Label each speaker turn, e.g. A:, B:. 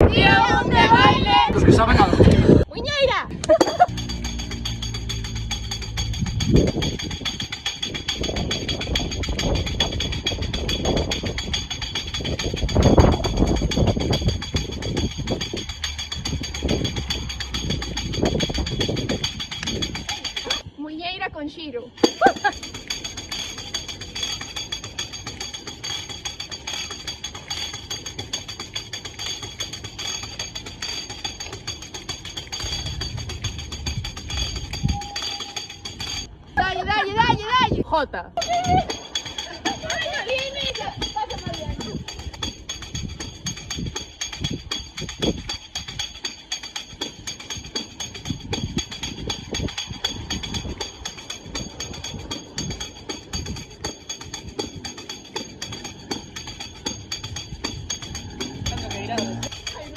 A: ¡Día de baile!
B: Los que saben algo.
A: ¡Muñeira! Muñeira con Shiro. Dale, dale, dale, dale. Jota.